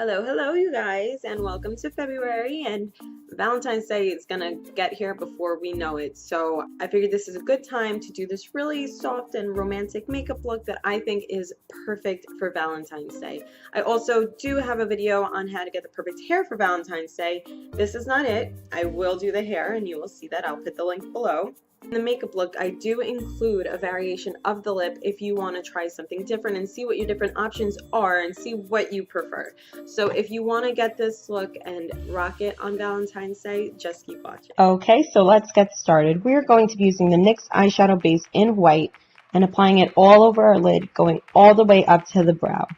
Hello, you guys, and welcome to February. And Valentine's Day is gonna get here before we know it. So I figured this is a good time to do this really soft and romantic makeup look that I think is perfect for Valentine's Day. I also do have a video on how to get the perfect hair for Valentine's Day. This is not it. I will do the hair, and you will see that. I'll put the link below. In the makeup look, I do include a variation of the lip if you want to try something different and see what your different options are and see what you prefer. So if you want to get this look and rock it on Valentine's Day, just keep watching. Okay, so let's get started. We're going to be using the NYX eyeshadow base in white and applying it all over our lid, going all the way up to the brow.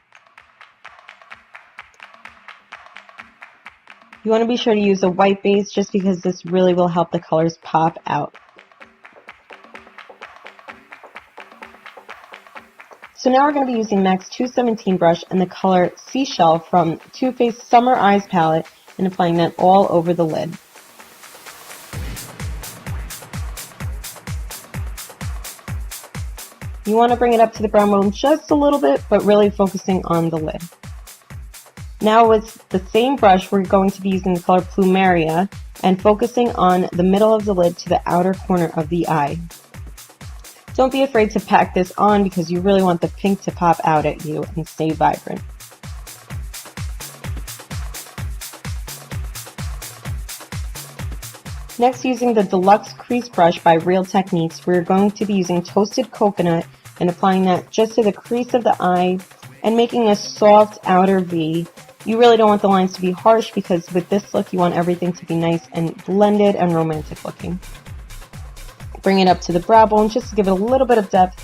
You want to be sure to use a white base just because this really will help the colors pop out. So now we're going to be using MAC's 217 brush and the color Seashell from Too Faced Summer Eyes palette and applying that all over the lid. You want to bring it up to the brow bone just a little bit, but really focusing on the lid. Now with the same brush, we're going to be using the color Plumeria and focusing on the middle of the lid to the outer corner of the eye. Don't be afraid to pack this on because you really want the pink to pop out at you and stay vibrant. Next, using the Deluxe Crease Brush by Real Techniques, we're going to be using Toasted Coconut and applying that just to the crease of the eye and making a soft outer V. You really don't want the lines to be harsh because with this look you want everything to be nice and blended and romantic looking. Bring it up to the brow bone just to give it a little bit of depth.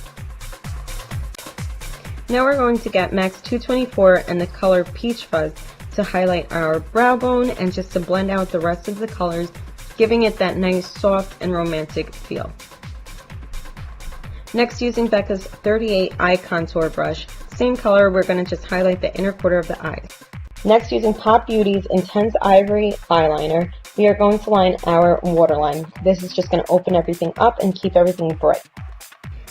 Now we're going to get MAC's 224 and the color Peach Fuzz to highlight our brow bone and just to blend out the rest of the colors, giving it that nice soft and romantic feel. Next, using Becca's 38 Eye Contour Brush, same color, we're going to just highlight the inner quarter of the eye. Next, using Pop Beauty's Intense Ivory Eyeliner, we are going to line our waterline. This is just going to open everything up and keep everything bright.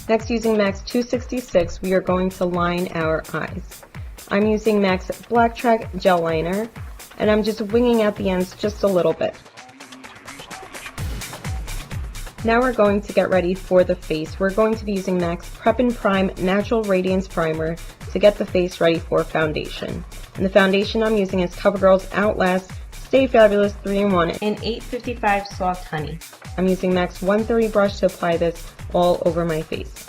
Next, using MAC's 266, we are going to line our eyes. I'm using MAC's Black Track Gel Liner, and I'm just winging out the ends just a little bit. Now we're going to get ready for the face. We're going to be using MAC's Prep and Prime Natural Radiance Primer to get the face ready for foundation. And the foundation I'm using is Covergirl's Outlast Stay Fabulous 3-in-1 in 855 Soft Honey. I'm using MAC's 130 brush to apply this all over my face.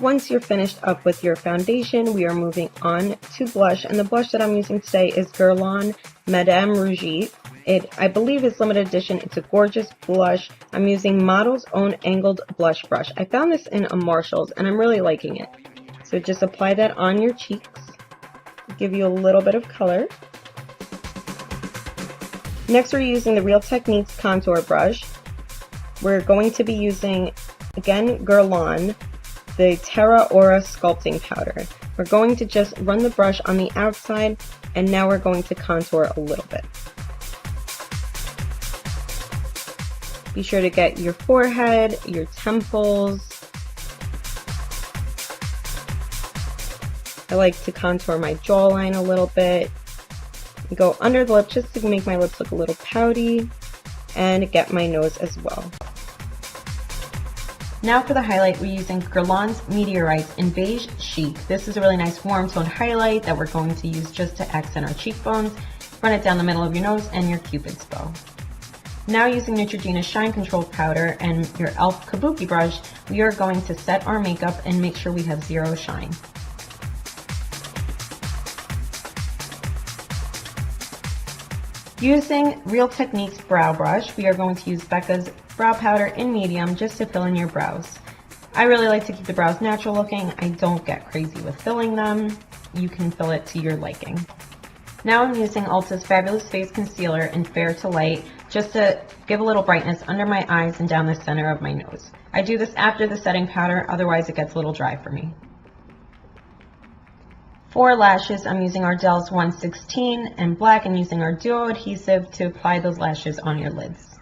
Once you're finished up with your foundation, we are moving on to blush, and the blush that I'm using today is Guerlain Madame Rougit. I believe is limited edition. It's a gorgeous blush. I'm using Model's Own Angled Blush Brush. I found this in a Marshall's, and I'm really liking it. So just apply that on your cheeks. Give you a little bit of color. Next, we're using the Real Techniques Contour Brush. We're going to be using, again, Guerlain, the Terra Aura Sculpting Powder. We're going to just run the brush on the outside, and now we're going to contour a little bit. Be sure to get your forehead, your temples. I like to contour my jawline a little bit. Go under the lip just to make my lips look a little pouty, and get my nose as well. Now for the highlight, we're using Guerlain's Meteorites in Beige Chic. This is a really nice warm tone highlight that we're going to use just to accent our cheekbones. Run it down the middle of your nose and your Cupid's bow. Now using Neutrogena Shine Control Powder and your e.l.f. Kabuki brush, we are going to set our makeup and make sure we have zero shine. Using Real Techniques Brow Brush, we are going to use Becca's Brow Powder in medium just to fill in your brows. I really like to keep the brows natural looking. I don't get crazy with filling them. You can fill it to your liking. Now I'm using Ulta's Fabulous Face Concealer in Fair to Light just to give a little brightness under my eyes and down the center of my nose. I do this after the setting powder, otherwise it gets a little dry for me. For lashes, I'm using Ardell's 116 and black and using our duo adhesive to apply those lashes on your lids.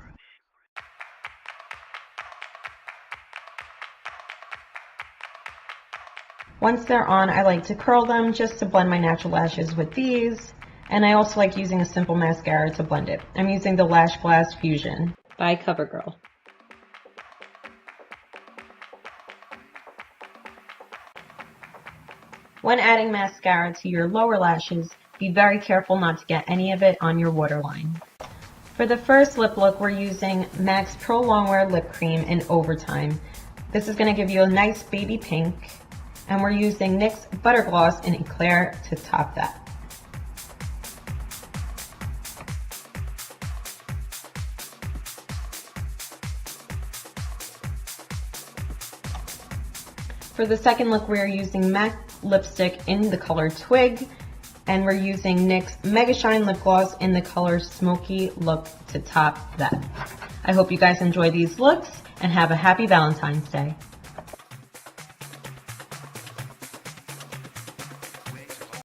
Once they're on, I like to curl them just to blend my natural lashes with these. And I also like using a simple mascara to blend it. I'm using the Lash Blast Fusion by Covergirl. When adding mascara to your lower lashes, be very careful not to get any of it on your waterline. For the first lip look, we're using MAC's Pro Longwear Lip Cream in Overtime. This is going to give you a nice baby pink. And we're using NYX Buttergloss in Eclair to top that. For the second look, we're using MAC lipstick in the color Twig, and we're using NYX Mega Shine Lip Gloss in the color Smokey Look to top that. I hope you guys enjoy these looks and have a happy Valentine's Day.